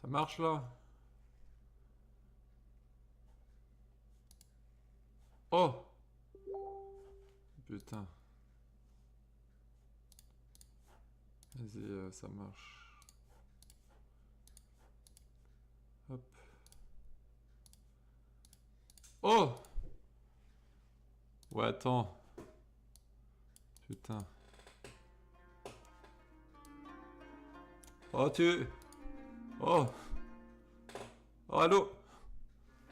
Ça marche là? Oh! Putain. Vas-y, ça marche. Hop. Oh! Ouais, attends. Putain. Oh, tu... Oh! Oh, allô?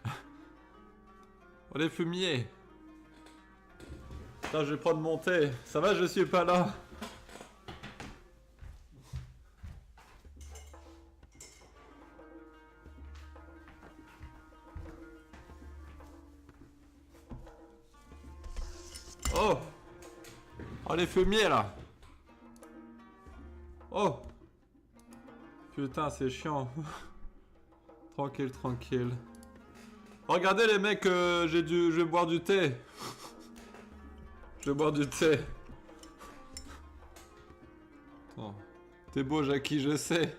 Oh, les fumiers! Putain, je vais prendre mon thé. Ça va, je suis pas là. Oh! Oh, les fumiers, là! Oh! Putain, c'est chiant. Tranquille, tranquille. Regardez, les mecs, je vais boire du thé. Je vais boire du thé. Attends. T'es beau, Jackie, je sais.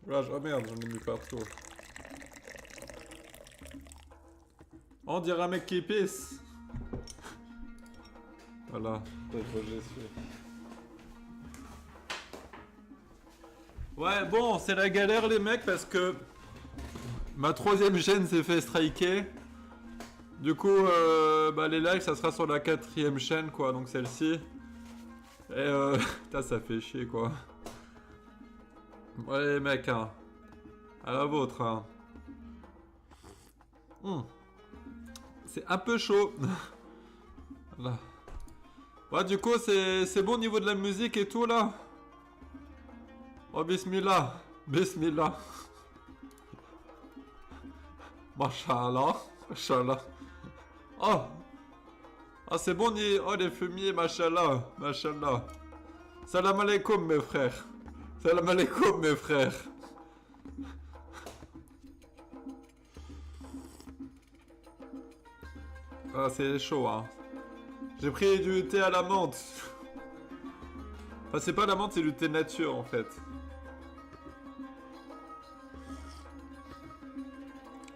Là, oh merde, j'en ai mis partout. On dirait un mec qui pisse. Voilà. Ouais, bon, c'est la galère, les mecs, parce que ma troisième chaîne s'est fait striker. Du coup, bah, les lives, ça sera sur la quatrième chaîne, quoi, donc celle-ci. Et putain, ça fait chier, quoi. Ouais, les mecs, hein. À la vôtre, hein. C'est un peu chaud. Voilà. Ouais, du coup, c'est bon au niveau de la musique et tout, là. Oh, bismillah. Bismillah. Mashallah. Mashallah. Oh. Ah, c'est bon, oh, les fumiers, mashallah. Mashallah. Salam alaikum, mes frères. Salam alaikum, mes frères. Ah, c'est chaud, hein. J'ai pris du thé à la menthe. Enfin, c'est pas la menthe, c'est du thé nature, en fait.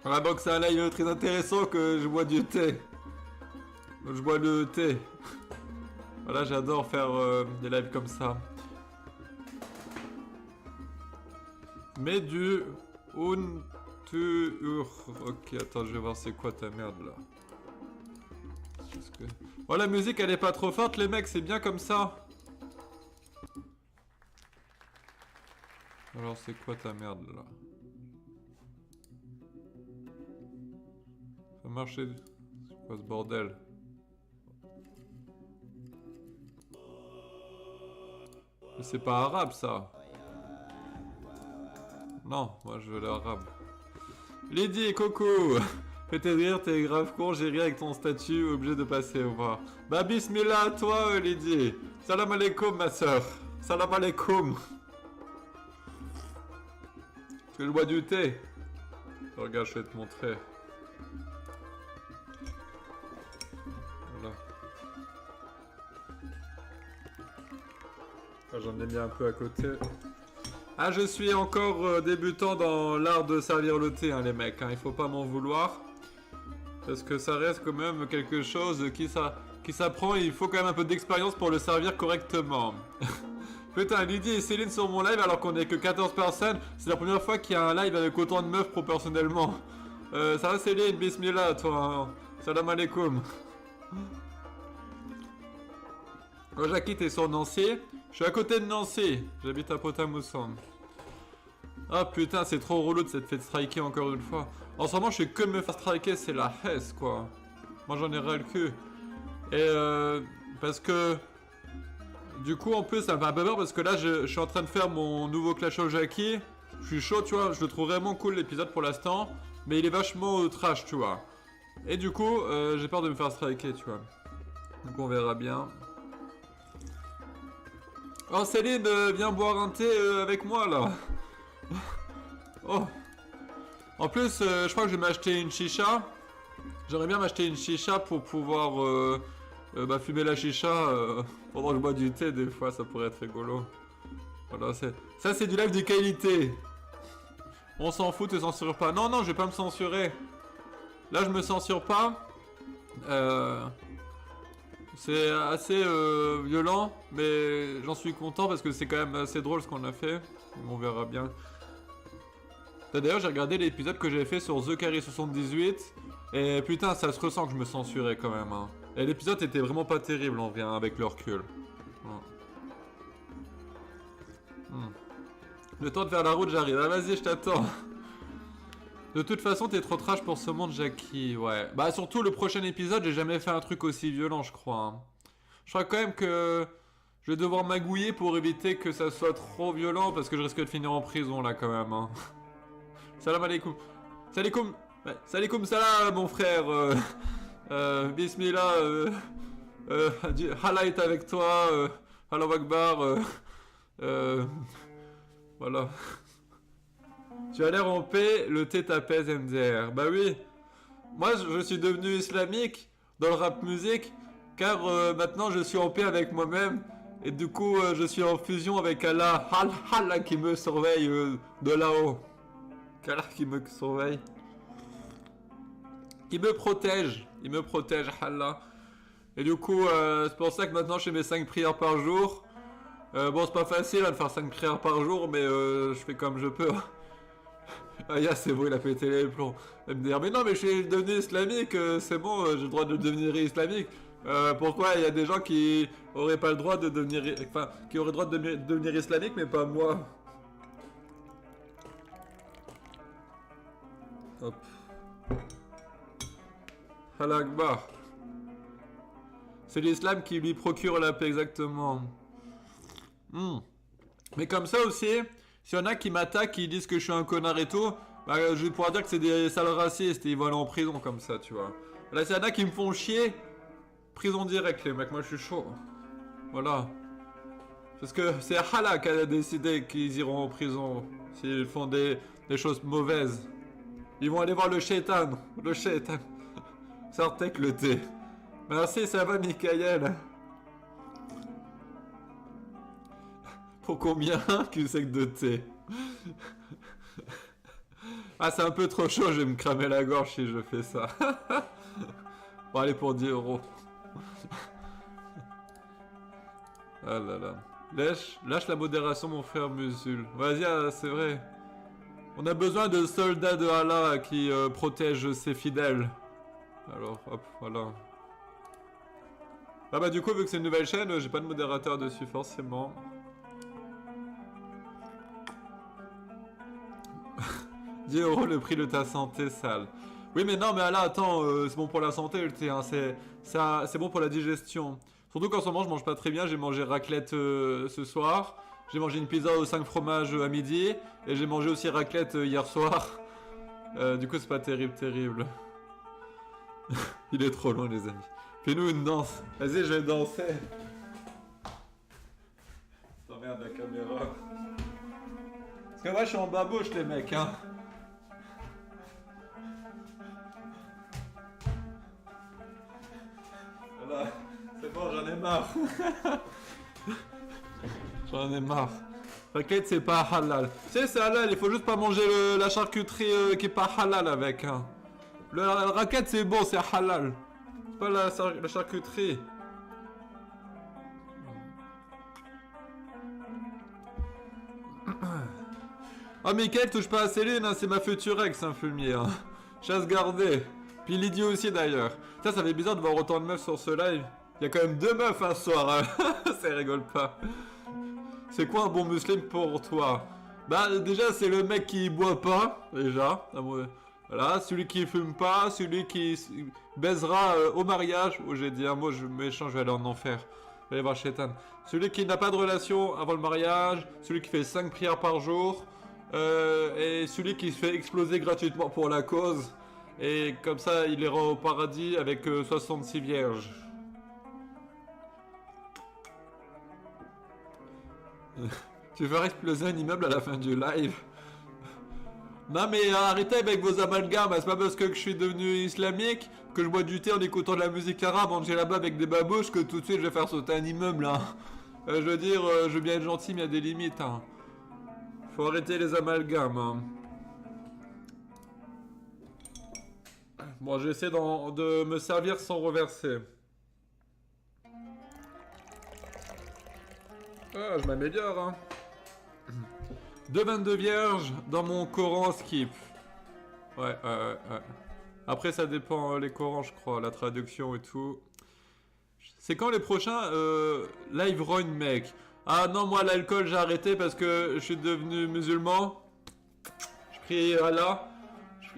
Voilà, donc c'est un live très intéressant que je bois du thé. Donc, je bois le thé. Voilà, j'adore faire des lives comme ça. Mais du... Ok, attends, je vais voir c'est quoi ta merde, là. Que... Oh, la musique, elle est pas trop forte, les mecs, c'est bien comme ça. Alors, c'est quoi ta merde, là? Ça marche. C'est quoi ce bordel? Mais c'est pas arabe, ça. Non, moi je veux l'arabe. Lydie, coucou. Fais-toi rire, t'es grave con, j'ai ri avec ton statut, obligé de passer au revoir. Bah bismillah à toi, Lydie. Salam alaikum, ma soeur. Salam alaikum. Tu le bois du thé? Regarde, je vais te montrer. Voilà. Ah, j'en ai mis un peu à côté. Ah, je suis encore débutant dans l'art de servir le thé, hein, les mecs. Hein. Il faut pas m'en vouloir. Parce que ça reste quand même quelque chose qui s'apprend. Il faut quand même un peu d'expérience pour le servir correctement. Putain, Lydie et Céline sur mon live alors qu'on est que 14 personnes. C'est la première fois qu'il y a un live avec autant de meufs proportionnellement. Ça va Céline, bismillah toi. Hein. Salam alaikum. Oh, Jackie, t'es sur Nancy. Je suis à côté de Nancy. J'habite à Pont-à-Mousson. Ah putain, c'est trop relou de s'être fait striker encore une fois. En ce moment, je fais que me faire striker, c'est la hesse quoi. Moi j'en ai ras le cul. Et parce que... Du coup, en plus, ça me fait un peu peur parce que là, je suis en train de faire mon nouveau Clash of Jackie. Je suis chaud, tu vois. Je le trouve vraiment cool l'épisode pour l'instant. Mais il est vachement trash, tu vois. Et du coup, j'ai peur de me faire striker, tu vois. Donc on verra bien. Oh Céline, viens boire un thé avec moi là. Oh. En plus, je crois que je vais m'acheter une chicha. J'aimerais bien m'acheter une chicha pour pouvoir fumer la chicha pendant que je bois du thé. Des fois, ça pourrait être rigolo. Voilà, ça c'est du live de qualité. On s'en fout, te censure pas. Non, non, je vais pas me censurer. Là, je me censure pas. C'est assez violent, mais j'en suis content parce que c'est quand même assez drôle ce qu'on a fait. On verra bien. D'ailleurs, j'ai regardé l'épisode que j'avais fait sur The Carry 78. Et putain, ça se ressent que je me censurais quand même. Hein. Et l'épisode était vraiment pas terrible en vrai, avec le recul. Le temps de faire la route, j'arrive. Ah, vas-y, je t'attends. De toute façon, t'es trop trash pour ce monde, Jackie. Ouais. Bah, surtout le prochain épisode, j'ai jamais fait un truc aussi violent, je crois. Hein. Je crois quand même que je vais devoir magouiller pour éviter que ça soit trop violent parce que je risque de finir en prison là quand même. Hein. Salam alaikum. Salikoum. Ouais, salikoum salam, mon frère. Bismillah. Allah est avec toi. Allah Akbar. Voilà. Tu as l'air en paix, le thé t'apaise MDR. Bah oui. Moi, je suis devenu islamique dans le rap musique car maintenant je suis en paix avec moi-même et du coup je suis en fusion avec Allah. Allah qui me surveille de là-haut. Allah qui me surveille. Qui me protège. Il me protège, Allah. Et du coup, c'est pour ça que maintenant je fais mes 5 prières par jour. Bon, c'est pas facile hein, de faire 5 prières par jour, mais je fais comme je peux. Ah, c'est bon, il a pété les plombs. Elle me dit, mais non, mais je suis devenu islamique, c'est bon, j'ai le droit de devenir islamique. Pourquoi il y a des gens qui auraient pas le droit de devenir. Enfin, qui auraient le droit de devenir islamique, mais pas moi. Hop. Allah Akbar. C'est l'islam qui lui procure la paix, exactement. Mais comme ça aussi, s'il y en a qui m'attaquent, qui disent que je suis un connard et tout, bah, je vais pouvoir dire que c'est des sales racistes et ils vont aller en prison comme ça, tu vois. Là, s'il y en a qui me font chier, prison directe, les mecs, moi je suis chaud. Voilà. Parce que c'est Allah qui a décidé qu'ils iront en prison s'ils font des choses mauvaises. Ils vont aller voir le shaitan. Le shaitan. Sortez avec le thé. Merci, ça va, Mikaël. Pour combien qu'une sec de thé? Ah, c'est un peu trop chaud, je vais me cramer la gorge si je fais ça. Bon, allez, pour 10 €. Ah là là. Lâche la modération, mon frère Musul. Vas-y, c'est vrai. On a besoin de soldats de Allah qui protègent ses fidèles. Alors, hop, voilà. Ah bah du coup, vu que c'est une nouvelle chaîne, j'ai pas de modérateur dessus forcément. 10 € le prix de ta santé sale. Oui mais non mais là attends, c'est bon pour la santé le thé, hein, c'est bon pour la digestion. Surtout qu'en ce moment je mange pas très bien, j'ai mangé raclette ce soir. J'ai mangé une pizza aux 5 fromages à midi. Et j'ai mangé aussi raclette hier soir. Du coup c'est pas terrible. Il est trop loin les amis. Fais-nous une danse. Vas-y, je vais danser. T'emmerdes la caméra. Parce que moi je suis en babouche les mecs hein. Voilà. C'est bon, j'en ai marre. J'en ai marre. Raclette c'est pas halal. Tu sais c'est halal, il faut juste pas manger la charcuterie qui est pas halal avec hein. La raclette c'est bon, c'est halal. C'est pas la charcuterie. Ah Mickaël touche pas à Céline, hein, c'est ma future ex, un fumier. Hein. Chasse gardée. Puis Lydie aussi d'ailleurs. Ça fait bizarre de voir autant de meufs sur ce live. Il y a quand même 2 meufs un soir. Hein. Ça rigole pas. C'est quoi un bon musulman pour toi? Bah déjà c'est le mec qui boit pas, déjà. Voilà, celui qui fume pas, celui qui baisera au mariage. Oh j'ai dit un mot méchant, je vais aller en enfer. Je vais aller voir Shaitan. Celui qui n'a pas de relation avant le mariage, celui qui fait 5 prières par jour. Et celui qui se fait exploser gratuitement pour la cause. Et comme ça, il ira au paradis avec 66 vierges. Tu feras exploser un immeuble à la fin du live. Non mais arrêtez avec vos amalgames. C'est pas parce que je suis devenu islamique, que je bois du thé en écoutant de la musique arabe, en là-bas avec des babouches, que tout de suite je vais faire sauter un immeuble là. Je veux dire, je veux bien être gentil, mais il y a des limites. Hein. Faut arrêter les amalgames. Hein. Bon, j'essaie de me servir sans reverser. Ah, je m'améliore, hein. 2,22 vierges dans mon Coran skip. Ouais. Après, ça dépend les Corans, je crois, la traduction et tout. C'est quand les prochains live run, mec? Ah non, moi, l'alcool, j'ai arrêté parce que je suis devenu musulman. Je prie Allah.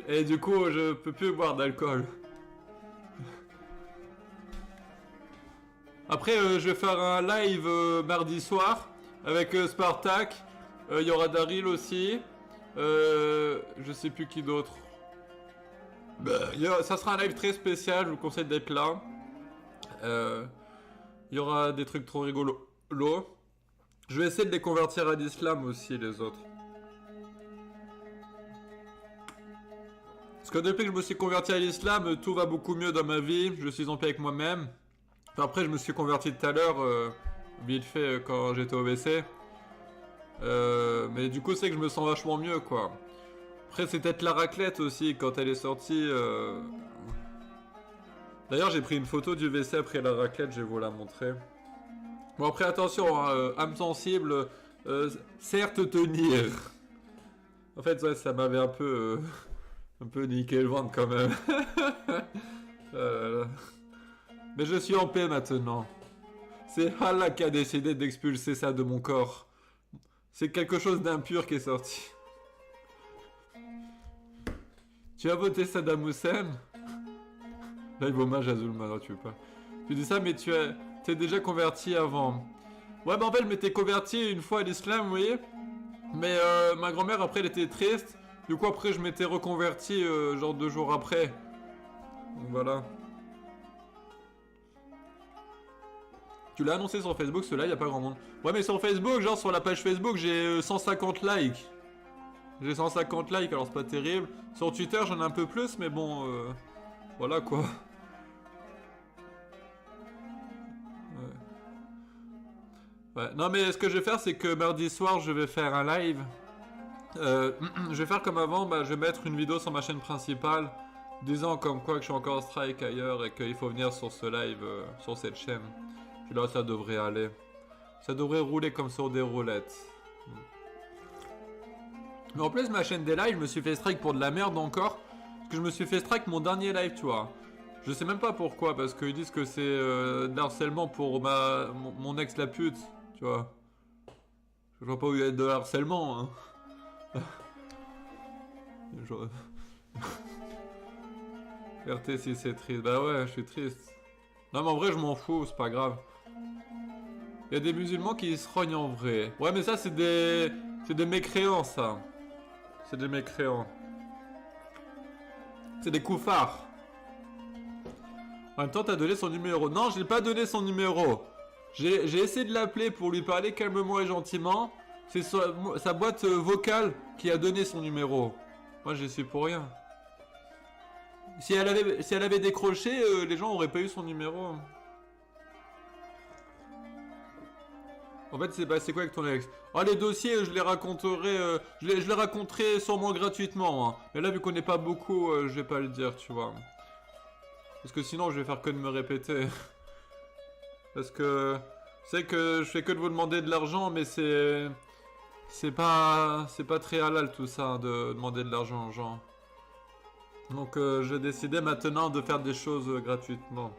Et du coup, je peux plus boire d'alcool. Après, je vais faire un live mardi soir avec Spartak. Il y aura Daryl aussi. Je sais plus qui d'autre. Ça sera un live très spécial, je vous conseille d'être là. Il y aura des trucs trop rigolos. Je vais essayer de les convertir à l'islam aussi, les autres. Parce que depuis que je me suis converti à l'islam, tout va beaucoup mieux dans ma vie. Je suis en paix avec moi-même. Après, je me suis converti tout à l'heure, vite fait, quand j'étais au WC. Mais du coup, c'est que je me sens vachement mieux, quoi. Après, c'est peut-être la raclette aussi, quand elle est sortie. D'ailleurs, j'ai pris une photo du WC après la raclette, je vais vous la montrer. Bon, après, attention, hein, âme sensible, certes tenir. En fait, ouais, ça m'avait un peu niqué le ventre quand même. Mais je suis en paix maintenant. C'est Allah qui a décidé d'expulser ça de mon corps. C'est quelque chose d'impur qui est sorti. Tu as voté Saddam Hussein? Live hommage à Zulma, non, tu veux pas. Tu dis ça, mais t'es déjà converti avant. Ouais, bah en fait, je m'étais converti une fois à l'islam, vous voyez. Mais ma grand-mère, après, elle était triste. Du coup, après, je m'étais reconverti, genre 2 jours après. Donc voilà. Tu l'as annoncé sur Facebook, ceux-là, y a pas grand monde. Ouais, mais sur Facebook, genre sur la page Facebook, j'ai 150 likes. J'ai 150 likes, alors c'est pas terrible. Sur Twitter, j'en ai un peu plus, mais bon, voilà quoi. Ouais. Non, mais ce que je vais faire, c'est que mardi soir, je vais faire un live. Je vais faire comme avant, bah, je vais mettre une vidéo sur ma chaîne principale, disant comme quoi que je suis encore en strike ailleurs et qu'il faut venir sur ce live, sur cette chaîne. Puis là, ça devrait aller. Ça devrait rouler comme sur des roulettes. Mais en plus, ma chaîne des lives, je me suis fait strike pour de la merde encore. Parce que je me suis fait strike mon dernier live, tu vois. Je sais même pas pourquoi, parce qu'ils disent que c'est de harcèlement pour mon ex la pute, tu vois. Je vois pas où il y a de harcèlement, hein. RT si c'est triste. Bah ouais, je suis triste. Non mais en vrai, je m'en fous, c'est pas grave. Il y a des musulmans qui se rognent en vrai. Ouais, mais ça, c'est des mécréants, ça. C'est des mécréants. C'est des koufars. En même temps, t'as donné son numéro. Non, je n'ai pas donné son numéro. J'ai essayé de l'appeler pour lui parler calmement et gentiment. C'est sa boîte vocale qui a donné son numéro. Moi, j'y suis pour rien. Si elle avait décroché, les gens auraient pas eu son numéro. En fait, c'est passé quoi avec ton ex? Oh, les dossiers, je les raconterai, je les raconterai sûrement gratuitement. Hein. Mais là, vu qu'on n'est pas beaucoup, je vais pas le dire, tu vois. Parce que sinon, je vais faire que de me répéter. Parce que c'est que je fais que de vous demander de l'argent, mais c'est pas très halal tout ça, de demander de l'argent aux gens. Donc, j'ai décidé maintenant de faire des choses gratuitement.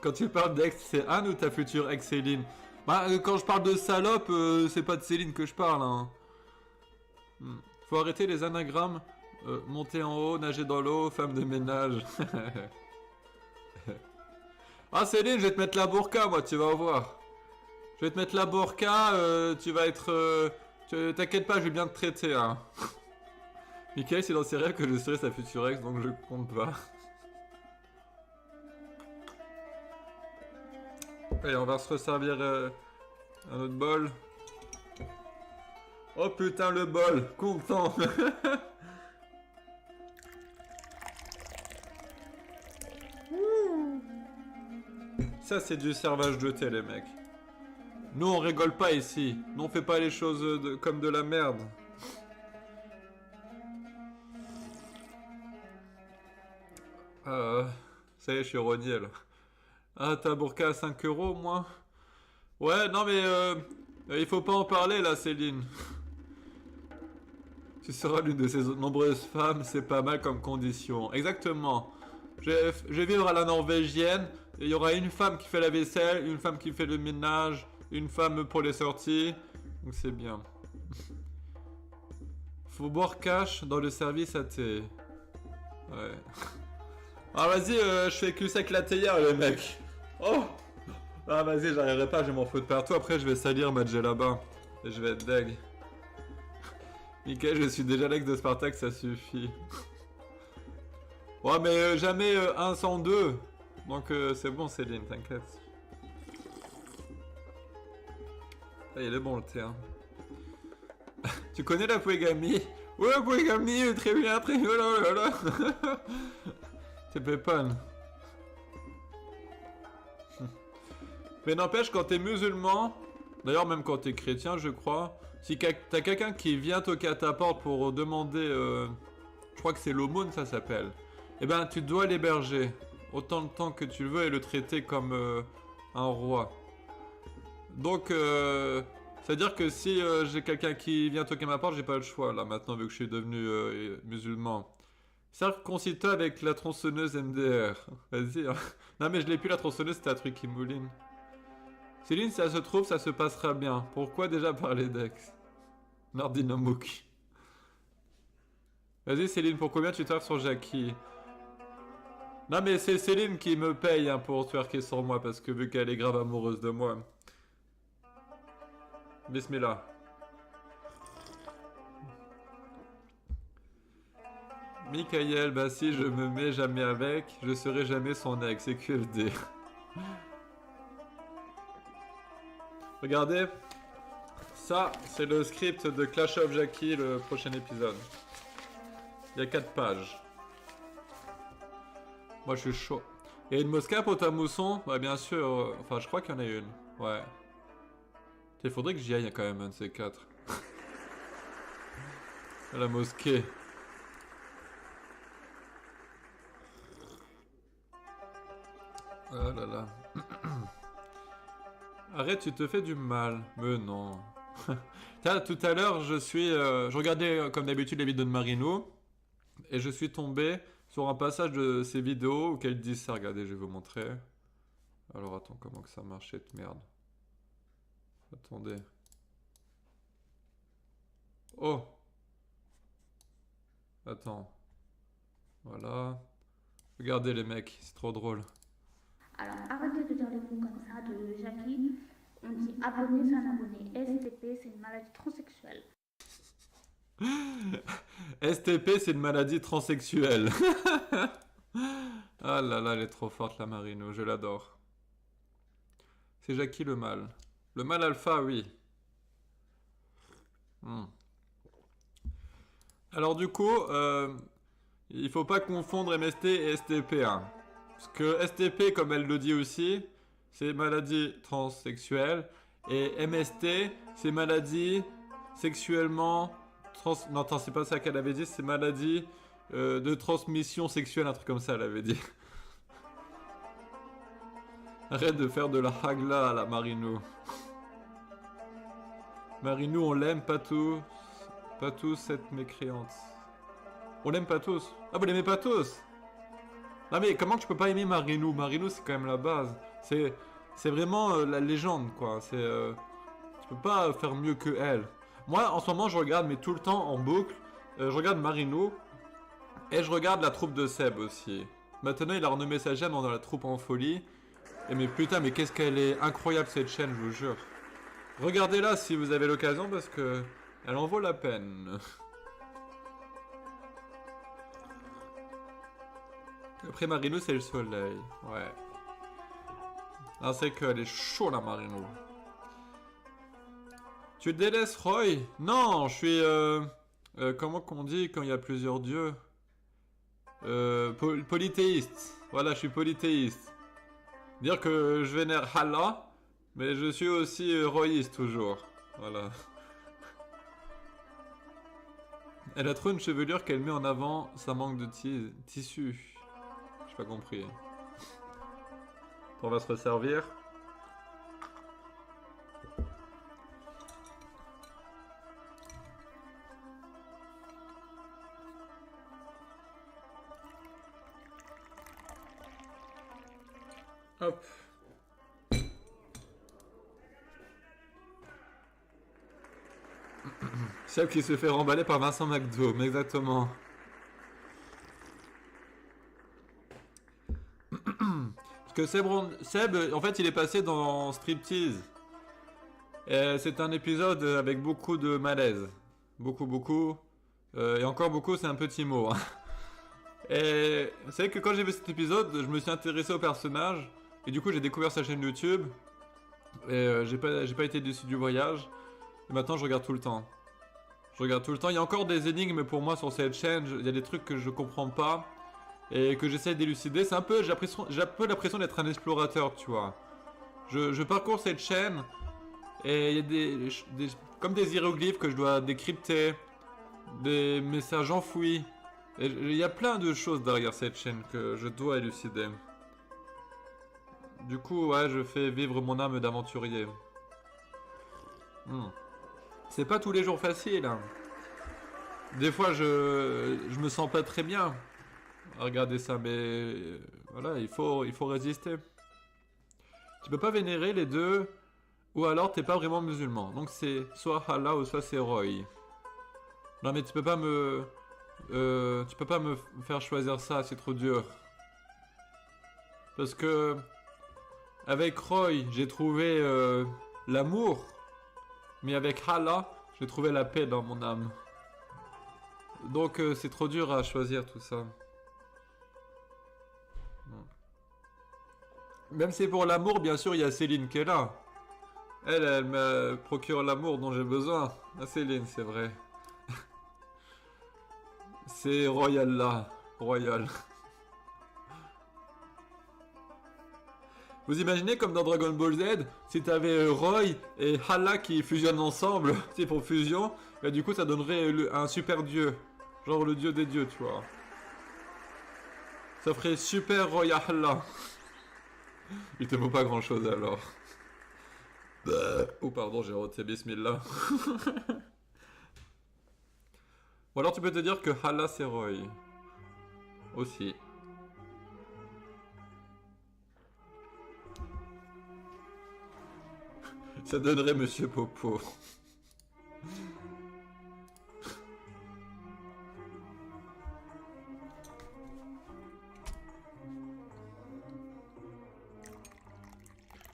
Quand tu parles d'ex, c'est Anne ou ta future ex Céline? Bah, quand je parle de salope, c'est pas de Céline que je parle. Hein. Faut arrêter les anagrammes. Monter en haut, nager dans l'eau, femme de ménage. Ah Céline, je vais te mettre la burqa, moi, tu vas voir. Je vais te mettre la burqa, tu vas être... T'inquiète pas, je vais bien te traiter. Hein. Michael, c'est dans ses rêves que je serai sa future ex, donc je compte pas. Allez, on va se resservir un autre bol. Oh putain, le bol, content. Ça, c'est du servage de thé, les mecs. Nous, on rigole pas ici. Nous, on fait pas les choses comme de la merde. Ça y est, je suis rogné, là. Ah, ta burqa à 5 euros, moi? Ouais, non, mais il faut pas en parler, là, Céline. Tu seras l'une de ces nombreuses femmes, c'est pas mal comme condition. Exactement. Je vais vivre à la norvégienne. Il y aura une femme qui fait la vaisselle, une femme qui fait le ménage, une femme pour les sorties. Donc c'est bien. Faut boire cash dans le service à thé. Ouais. Ah vas-y, je fais que sec la théière, le mec. Oh. Ah vas-y, j'arriverai pas, je vais m'en foutre partout. Après, je vais salir ma là-bas. Et je vais être deg. Michael, je suis déjà l'ex de Spartak, ça suffit. Ouais, mais jamais 102. Donc c'est bon, Céline, t'inquiète. Ah, il est bon le thé, hein. Tu connais la polygamie? Ouais, la polygamie, très bien, très bien, oh là là. C'est pépane. Mais n'empêche, quand t'es musulman, d'ailleurs même quand t'es chrétien, je crois, si t'as quelqu'un qui vient toquer à ta porte pour demander, je crois que c'est l'aumône, ça s'appelle, eh ben tu dois l'héberger autant de temps que tu le veux et le traiter comme un roi. Donc, c'est-à-dire que si j'ai quelqu'un qui vient toquer ma porte, j'ai pas le choix, là, maintenant, vu que je suis devenu musulman. Circoncise-toi avec la tronçonneuse MDR. Vas-y, hein. Non mais je l'ai plus, la tronçonneuse, c'était un truc qui mouline. Céline, si ça se trouve, ça se passera bien. Pourquoi déjà parler d'ex? Nardinamouk. Vas-y Céline, pour combien tu taffes sur Jackie? Non mais c'est Céline qui me paye hein, pour twerker sur moi, parce que vu qu'elle est grave amoureuse de moi. Bismillah. Michael, bah si je me mets jamais avec, je serai jamais son ex, c'est QFD. Regardez, ça c'est le script de Clash of Jackie, le prochain épisode. Il y a 4 pages. Moi je suis chaud. Il y a une mosquée pour ta mousson? Bah bien sûr, enfin je crois qu'il y en a une. Ouais. Il faudrait que j'y aille quand même un de ces 4. À la mosquée. Oh là là. Arrête, tu te fais du mal. Mais non. Tout à l'heure, je regardais comme d'habitude les vidéos de Marino. Et je suis tombé sur un passage de ces vidéos où elle dit ça. Regardez, je vais vous montrer. Alors attends, comment que ça marche cette merde? Attendez. Oh! Attends. Voilà. Regardez les mecs, c'est trop drôle. Alors, arrêtez de dire les mots comme ça de Jackie. On dit abonné, c'est un abonné. STP, c'est une maladie transsexuelle. STP, c'est une maladie transsexuelle. Ah là là, elle est trop forte la Marino, je l'adore. C'est Jackie le mâle. Le mâle alpha, oui. Alors du coup, il faut pas confondre MST et STP. Hein. Parce que STP, comme elle le dit aussi, c'est maladie transsexuelle. Et MST, c'est maladie sexuellement... Non, attends, c'est pas ça qu'elle avait dit, c'est maladie de transmission sexuelle, un truc comme ça, elle avait dit. Arrête de faire de la hagla à la Marino. Marino, on l'aime pas tous. Pas tous, cette mécréante. On l'aime pas tous. Ah, vous l'aimez pas tous? Non mais comment tu peux pas aimer Marino? Marino, c'est quand même la base. C'est vraiment la légende, quoi. Tu peux pas faire mieux que elle. Moi, en ce moment, je regarde, mais tout le temps en boucle. Je regarde Marino. Et je regarde la troupe de Seb aussi. Maintenant, il a renommé sa chaîne dans la troupe en folie. Et mais putain, mais qu'est-ce qu'elle est incroyable cette chaîne, je vous jure. Regardez-la si vous avez l'occasion parce que elle en vaut la peine. Après Marino, c'est le soleil. Ouais. Ah, c'est qu'elle est chaud la Marino. Tu délaisses Roy? Non, je suis... comment qu'on dit quand il y a plusieurs dieux? Polythéiste. Voilà, je suis polythéiste. Dire que je vénère Allah, mais je suis aussi royiste toujours. Voilà. Elle a trop une chevelure qu'elle met en avant sa manque de tissu. J'ai pas compris. On va se resservir. Hop. Seb qui se fait remballer par Vincent McDo, exactement. Parce que Seb, en fait, il est passé dans Striptease. Et c'est un épisode avec beaucoup de malaise. Beaucoup. Et encore beaucoup, c'est un petit mot. Hein. Et c'est vrai que quand j'ai vu cet épisode, je me suis intéressé au personnage. Et du coup, j'ai découvert sa chaîne YouTube. Et j'ai pas été déçu du voyage. Et maintenant, je regarde tout le temps. Il y a encore des énigmes pour moi sur cette chaîne. Il y a des trucs que je comprends pas. Et que j'essaie d'élucider. J'ai un peu l'impression d'être un explorateur, tu vois. Je parcours cette chaîne. Et il y a comme des hiéroglyphes que je dois décrypter. Des messages enfouis. Et il y a plein de choses derrière cette chaîne que je dois élucider. Du coup, ouais, je fais vivre mon âme d'aventurier. C'est pas tous les jours facile. Hein. Des fois, je me sens pas très bien à regarder ça, mais voilà, il faut résister. Tu peux pas vénérer les deux, ou alors t'es pas vraiment musulman. Donc c'est soit Allah ou soit c'est Roy. Non mais tu peux pas me faire choisir ça, c'est trop dur. Parce que avec Roy, j'ai trouvé l'amour, mais avec Allah, j'ai trouvé la paix dans mon âme. Donc c'est trop dur à choisir tout ça. Même si pour l'amour, bien sûr, il y a Céline qui est là. Elle me procure l'amour dont j'ai besoin. Ah, Céline, c'est vrai. C'est Royal là. Royal. Vous imaginez comme dans Dragon Ball Z, si t'avais Roy et Hala qui fusionnent ensemble, c'est pour fusion, et du coup ça donnerait un super dieu. Genre le dieu des dieux, tu vois. Ça ferait super Royal Hala. Il te vaut pas grand chose alors. Oh pardon, j'ai roté Bismillah. Ou alors tu peux te dire que Hala c'est Roy. Aussi. Ça donnerait Monsieur Popo.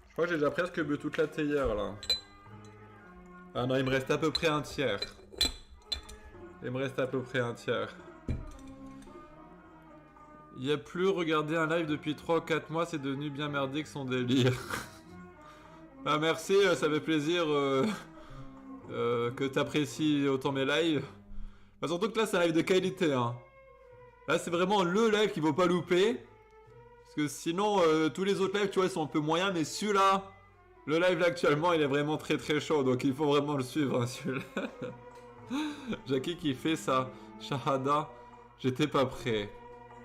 Je crois que j'ai déjà presque bu toute la théière là. Ah non, il me reste à peu près un tiers. Il y a plus regarder un live depuis 3 ou 4 mois, c'est devenu bien merdique son délire. Ah merci, ça fait plaisir que t'apprécies autant mes lives. Bah, surtout que là c'est un live de qualité. Hein. Là c'est vraiment le live qu'il faut pas louper. Parce que sinon tous les autres lives tu vois ils sont un peu moyens. Mais celui-là, le live là actuellement il est vraiment très très chaud. Donc il faut vraiment le suivre hein, celui-là. Jackie qui fait sa shahada. J'étais pas prêt.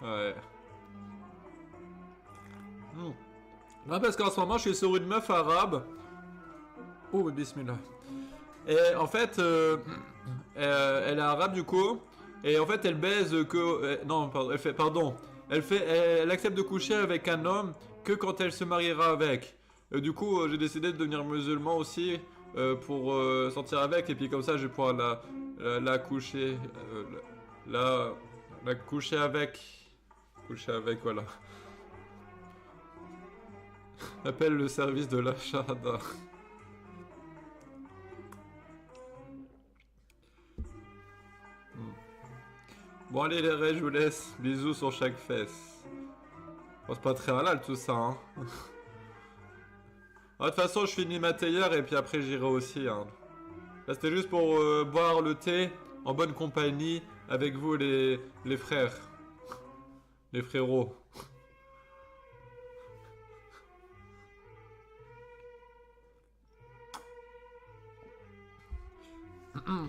Ouais. Non, parce qu'en ce moment, je suis sur une meuf arabe. Oh, bismillah. Et en fait, elle est arabe du coup. Et en fait, elle baise que. Non, pardon, elle accepte de coucher avec un homme que quand elle se mariera avec. Du coup, j'ai décidé de devenir musulman aussi pour sortir avec. Et puis comme ça, je vais pouvoir la coucher. La coucher avec. Coucher avec, voilà. Appelle le service de la shahada. Bon allez les rêves, je vous laisse. Bisous sur chaque fesse. Bon, c'est pas très halal tout ça, hein. De toute façon, je finis ma théière et puis après j'irai aussi. Hein. Là, c'était juste pour boire le thé en bonne compagnie avec vous les frères. Les frérots.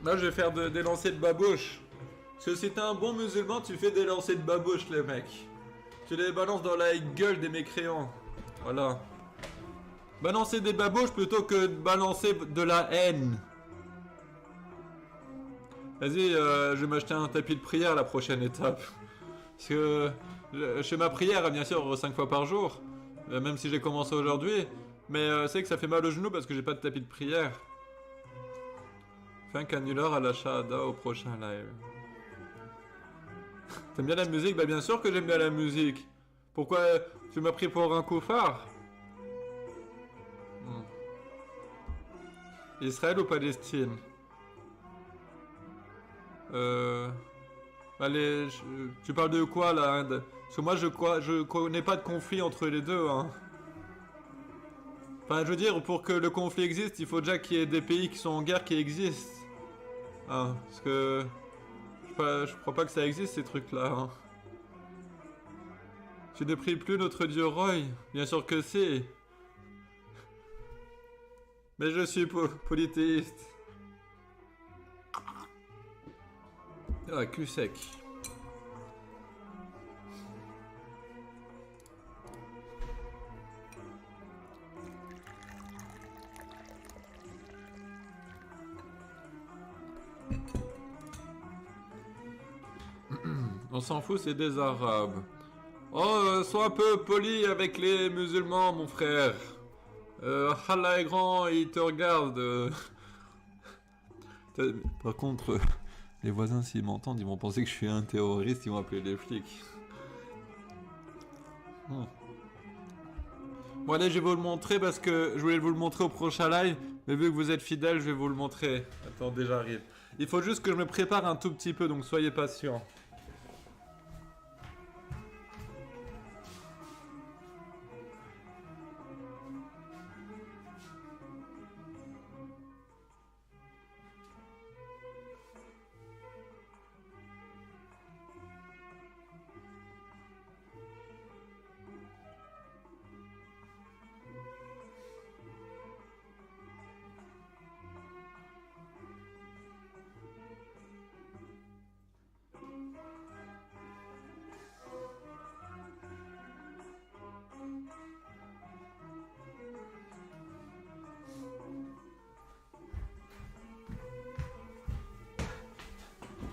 Là, je vais faire des lancers de babouche. Parce que si t'es un bon musulman, tu fais des lancers de babouche, les mecs. Tu les balances dans la gueule des mécréants. Voilà. Balancer des babouches plutôt que de balancer de la haine. Vas-y, je vais m'acheter un tapis de prière la prochaine étape. Parce que je fais ma prière, bien sûr, 5 fois par jour. Même si j'ai commencé aujourd'hui. Mais c'est que ça fait mal au genou parce que j'ai pas de tapis de prière. Fais un canular à la Shahada au prochain live. T'aimes bien la musique? Bah bien sûr que j'aime bien la musique. Pourquoi tu m'as pris pour un couffard? Israël ou Palestine? Allez, tu parles de quoi là? Parce que moi je connais pas de conflit entre les deux, hein. Enfin, je veux dire, pour que le conflit existe, il faut déjà qu'il y ait des pays qui sont en guerre qui existent. Ah, parce que... je crois pas que ça existe, ces trucs-là. Hein. Tu ne pries plus notre dieu Roy? Bien sûr que si. Mais je suis polythéiste. Ah, cul sec. On s'en fout, c'est des Arabes. Oh, sois un peu poli avec les musulmans, mon frère. Allah est grand, il te regarde. Par contre, les voisins, s'ils m'entendent, ils vont penser que je suis un terroriste, ils vont appeler les flics. Bon, allez, je vais vous le montrer parce que je voulais vous le montrer au prochain live. Mais vu que vous êtes fidèles, je vais vous le montrer. Attendez, j'arrive. Il faut juste que je me prépare un tout petit peu, donc soyez patients.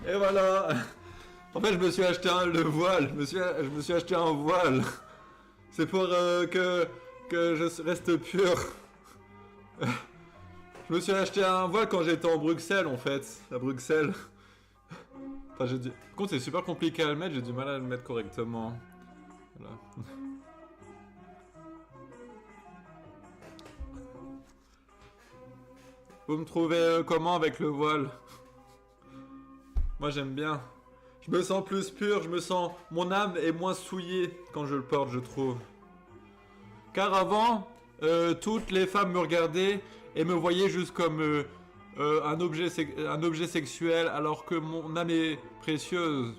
Et voilà. En fait, je me suis acheté le voile. Je me suis acheté un voile. C'est pour que je reste pur. Je me suis acheté un voile quand j'étais en Bruxelles, en fait. À Bruxelles. Enfin, j'ai dit... Par contre, c'est super compliqué à le mettre. J'ai du mal à le mettre correctement. Voilà. Vous me trouvez comment avec le voile? Moi j'aime bien. Je me sens plus pur, je me sens... Mon âme est moins souillée quand je le porte, je trouve. Car avant, toutes les femmes me regardaient et me voyaient juste comme un objet sexuel alors que mon âme est précieuse.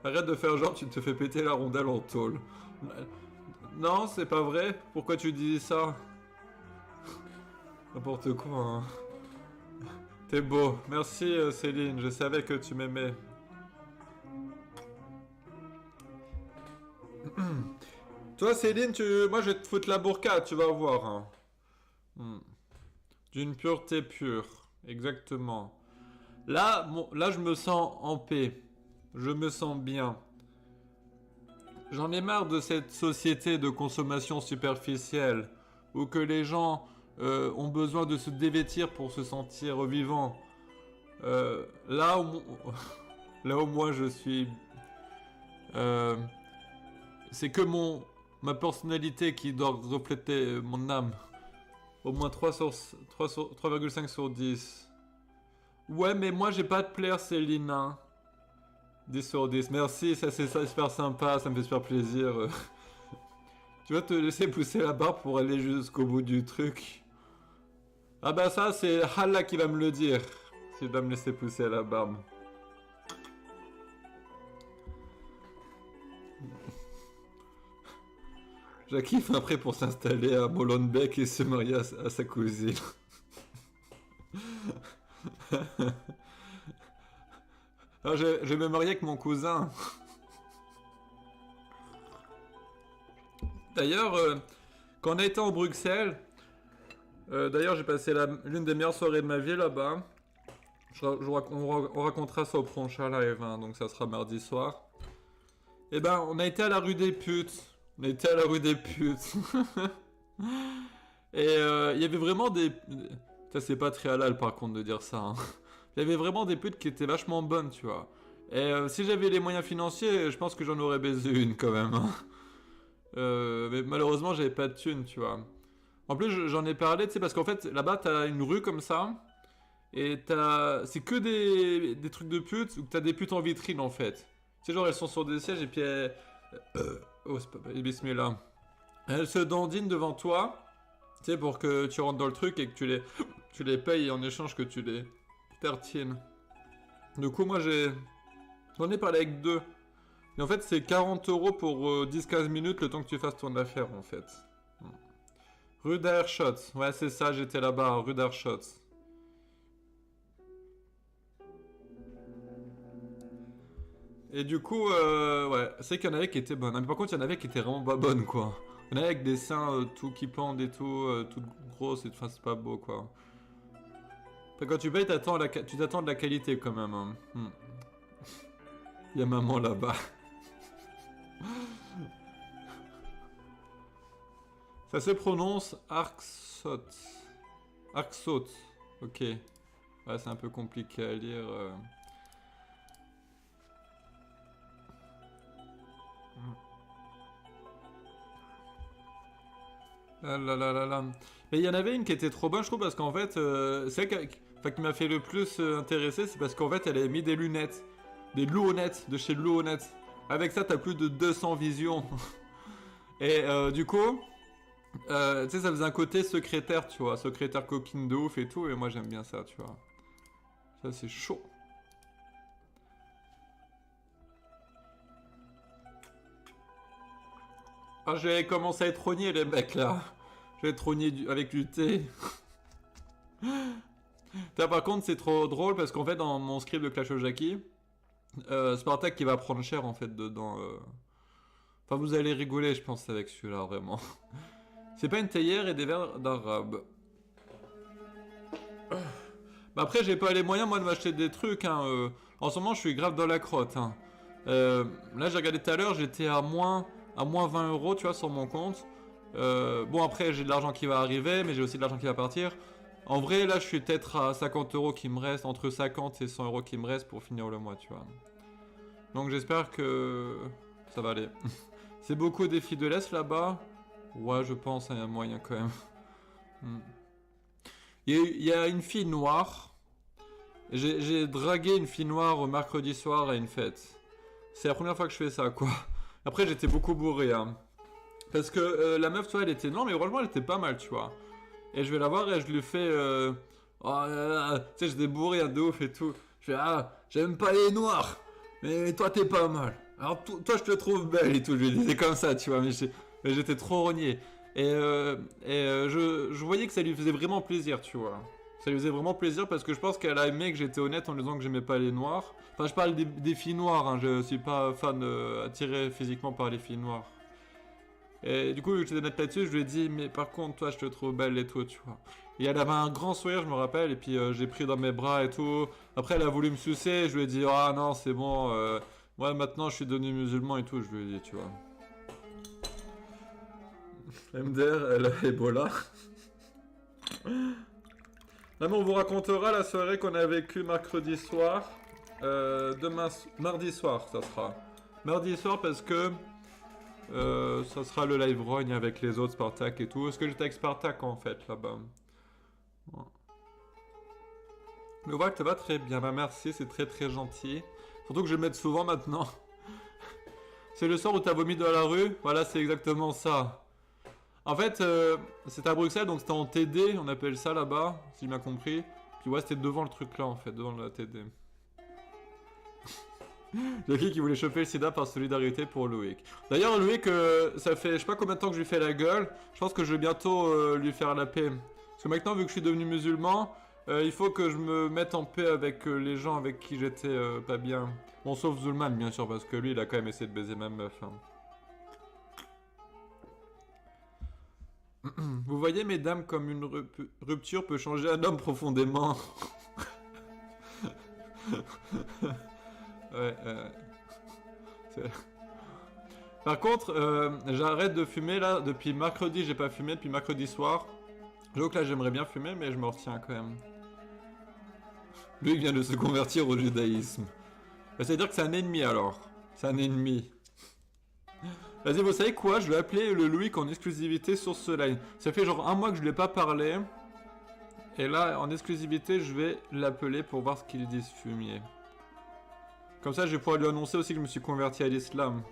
Arrête de faire genre tu te fais péter la rondelle en tôle. Non, c'est pas vrai. Pourquoi tu dis ça? N'importe quoi, hein. T'es beau. Merci Céline, je savais que tu m'aimais. Toi Céline, moi je vais te foutre la burqa, tu vas voir. Hein. D'une pureté pure. Exactement. Là, là je me sens en paix. Je me sens bien. J'en ai marre de cette société de consommation superficielle où que les gens ont besoin de se dévêtir pour se sentir vivants. Là où moi je suis... c'est que ma personnalité qui doit refléter mon âme. Au moins 3,5 sur 10. Ouais, mais moi j'ai pas de plaire, Céline. Hein. 10 sur 10. Merci, ça c'est super sympa, ça me fait super plaisir. Tu vas te laisser pousser la barbe pour aller jusqu'au bout du truc. Ah bah ça c'est Allah qui va me le dire. S'il va me laisser pousser la barbe. Jackie fait un prêt pour s'installer à Molenbeek et se marier à sa cousine. Ah, je vais me marier avec mon cousin. D'ailleurs, quand on a été en Bruxelles, d'ailleurs j'ai passé l'une des meilleures soirées de ma vie là-bas. On racontera ça au prochain live, hein, donc ça sera mardi soir. Et ben, on a été à la rue des putes. On a été à la rue des putes. Et il y avait vraiment des... Ça c'est pas très halal par contre de dire ça. Hein. Il y avait vraiment des putes qui étaient vachement bonnes, tu vois. Et si j'avais les moyens financiers, je pense que j'en aurais baisé une quand même. Hein. Mais malheureusement, j'avais pas de thunes, tu vois. En plus, j'en ai parlé, tu sais, parce qu'en fait, là-bas, t'as une rue comme ça. Et c'est que des trucs de putes, ou que t'as des putes en vitrine, en fait. Tu sais, genre, elles sont sur des sièges et puis elles... oh, c'est pas... Bismillah. Elles se dandinent devant toi, tu sais, pour que tu rentres dans le truc et que tu les payes en échange que tu les tartines. Du coup, moi, j'en ai parlé avec deux. Et en fait, c'est 40 € pour 10-15 minutes le temps que tu fasses ton affaire, en fait. Rue d'Airshot. Ouais, c'est ça, j'étais là-bas, rue d'Airshot. Et du coup, ouais, c'est qu'il y en avait qui étaient bonnes. Mais par contre, il y en avait qui étaient vraiment pas bonnes, quoi. Il y en avait avec des seins tout qui pendent et tout, toutes grosses, et enfin, c'est pas beau, quoi. Enfin, quand tu payes, tu t'attends de la qualité, quand même. Hein. Il y a maman là-bas. Ça se prononce Arcsot. Arcsot. Ok. Ouais, c'est un peu compliqué à lire. Ah là là là là. Mais il y en avait une qui était trop bonne, je trouve, parce qu'en fait, c'est qui m'a fait le plus intéresser, c'est parce qu'en fait, elle avait mis des lunettes. Des lunettes de chez Lunettes. Avec ça, t'as plus de 200 visions. Et du coup, tu sais, ça faisait un côté secrétaire, tu vois. Secrétaire coquine de ouf et tout. Et moi, j'aime bien ça, tu vois. Ça, c'est chaud. Ah, j'ai commencé à être rogné, les mecs, là. Je vais être rogné avec du thé. Par contre, c'est trop drôle parce qu'en fait, dans mon script de Clash of Jackie, Spartak qui va prendre cher, en fait, dedans. Enfin, vous allez rigoler, je pense, avec celui-là, vraiment. C'est pas une théière et des verres d'arabe. Bah après, j'ai pas les moyens, moi, de m'acheter des trucs. Hein, En ce moment, je suis grave dans la crotte. Hein. Là, j'ai regardé tout à l'heure, j'étais à moins 20 €, tu vois, sur mon compte. Bon, après, j'ai de l'argent qui va arriver, mais j'ai aussi de l'argent qui va partir. En vrai, là, je suis peut-être à 50 € qui me reste, entre 50 et 100 € qui me reste pour finir le mois, tu vois. Donc, j'espère que ça va aller. C'est beaucoup des filles de l'Est là-bas. Ouais, je pense, il y a moyen quand même. Il y a une fille noire. J'ai dragué une fille noire au mercredi soir à une fête. C'est la première fois que je fais ça, quoi. Après, j'étais beaucoup bourré, hein. Parce que la meuf, tu vois, elle était... Non, mais franchement, elle était pas mal, tu vois. Et je vais la voir et je lui fais... Oh, tu sais, j'étais bourré, hein, de ouf et tout. Je fais, ah, j'aime pas les noirs. Mais toi, t'es pas mal. Alors, toi, je te trouve belle et tout. Je lui disais comme ça, tu vois. Mais j'étais trop rogné. Et je voyais que ça lui faisait vraiment plaisir, tu vois. Ça lui faisait vraiment plaisir parce que je pense qu'elle a aimé que j'étais honnête en lui disant que j'aimais pas les noirs. Enfin, je parle des filles noires, hein. Je suis pas fan attiré physiquement par les filles noires. Et du coup, j'étais honnête là-dessus, je lui ai dit, mais par contre, toi, je te trouve belle et tout, tu vois. Et elle avait un grand sourire, je me rappelle, et puis j'ai pris dans mes bras et tout. Après, elle a voulu me sucer, je lui ai dit, ah non, c'est bon, moi maintenant, je suis devenu musulman et tout, je lui ai dit, tu vois. MDR, elle a Ebola. Là, mais on vous racontera la soirée qu'on a vécue mercredi soir. Mardi soir, ça sera. Mardi soir parce que ça sera le live rogne avec les autres Spartak et tout. Est-ce que j'étais avec Spartak en fait là-bas? Le voile te va très bien, bah merci, c'est très très gentil. Surtout que je vais le mettre souvent maintenant. C'est le soir où t'as vomi dans la rue? Voilà, c'est exactement ça. En fait, c'était à Bruxelles, donc c'était en TD, on appelle ça là-bas, si j'ai bien compris. Puis ouais, c'était devant le truc là en fait, devant la TD. Jackie qui voulait choper le sida par solidarité pour Loïc. D'ailleurs, Loïc, ça fait je sais pas combien de temps que je lui fais la gueule. Je pense que je vais bientôt lui faire la paix. Parce que maintenant, vu que je suis devenu musulman, Il faut que je me mette en paix avec les gens avec qui j'étais pas bien. Bon, sauf Zulman, bien sûr, parce que lui, il a quand même essayé de baiser ma meuf. Hein. Vous voyez, mesdames, comme une rupture peut changer un homme profondément. Ouais, par contre, j'arrête de fumer là. Depuis mercredi, j'ai pas fumé. Depuis mercredi soir. J'avoue que là, j'aimerais bien fumer, mais je me retiens quand même. Lui vient de se convertir au judaïsme. C'est-à-dire que c'est un ennemi alors. C'est un ennemi. Vas-y, vous savez quoi? Je vais appeler le Loïc en exclusivité sur ce live. Ça fait genre un mois que je lui ai pas parlé. Et là, en exclusivité, je vais l'appeler pour voir ce qu'il dit, ce fumier. Comme ça, je vais pouvoir lui annoncer aussi que je me suis converti à l'islam.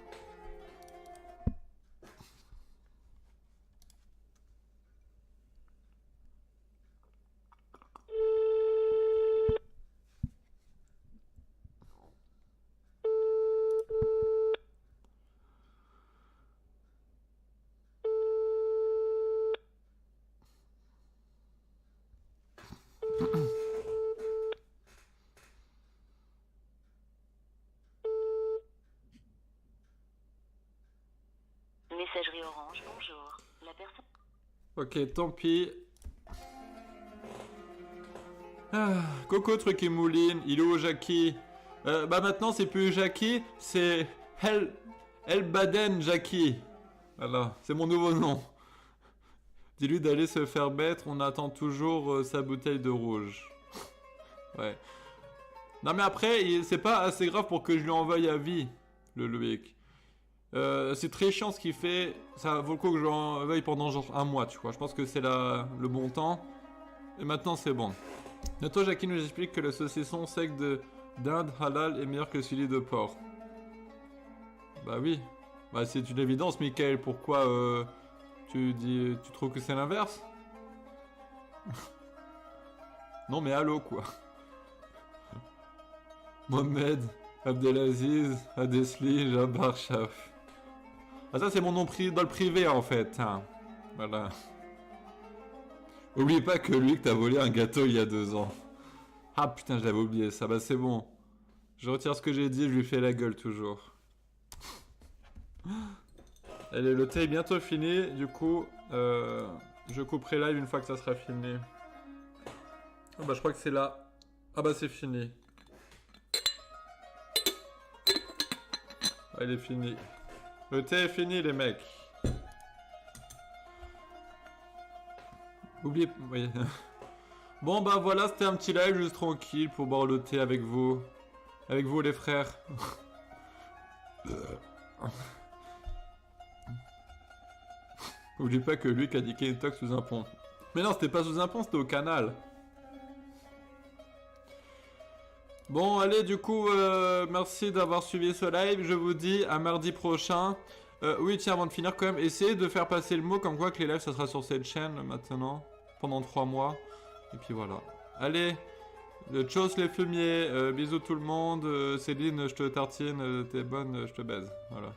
Messagerie Orange, bonjour. La personne... Ok, tant pis. Ah, Coco truc et mouline, il est où Jackie? Bah maintenant c'est plus Jackie, c'est El Baden Jackie. Voilà, c'est mon nouveau nom. Dis-lui d'aller se faire mettre, on attend toujours sa bouteille de rouge. Ouais. Non mais après, c'est pas assez grave pour que je lui envoie à vie, le Loïc. C'est très chiant ce qu'il fait, ça vaut le coup que je l'envoie pendant genre un mois, tu vois. Je pense que c'est le bon temps. Et maintenant c'est bon. Bientôt Jackie nous explique que le saucisson sec d'Inde halal est meilleur que celui de porc. Bah oui. Bah c'est une évidence, Michael. Pourquoi tu trouves que c'est l'inverse? Non mais allô quoi. Mohamed, Abdelaziz, Adesli, Jabbar Shaf. Ah ça c'est mon nom dans le privé en fait. Hein. Voilà. Oublie pas que lui que t'as volé un gâteau il y a 2 ans. Ah putain je l'avais oublié ça, bah c'est bon. Je retire ce que j'ai dit, je lui fais la gueule toujours. Allez, le thé est bientôt fini, du coup je couperai live une fois que ça sera fini. Oh bah je crois que c'est là. Ah bah c'est fini. Elle est finie. Le thé est fini les mecs. Oubliez... Oui. Bon bah voilà, c'était un petit live juste tranquille pour boire le thé avec vous. Avec vous les frères. N'oubliez pas que lui qui a dit qu'il toque sous un pont. Mais non, c'était pas sous un pont, c'était au canal. Bon, allez, du coup, merci d'avoir suivi ce live. Je vous dis à mardi prochain. Oui, tiens, avant de finir, quand même, essayez de faire passer le mot comme quoi que les lives, ça sera sur cette chaîne maintenant, pendant 3 mois. Et puis voilà. Allez, tchuss les fumiers, bisous tout le monde. Céline, je te tartine, t'es bonne, je te baise. Voilà.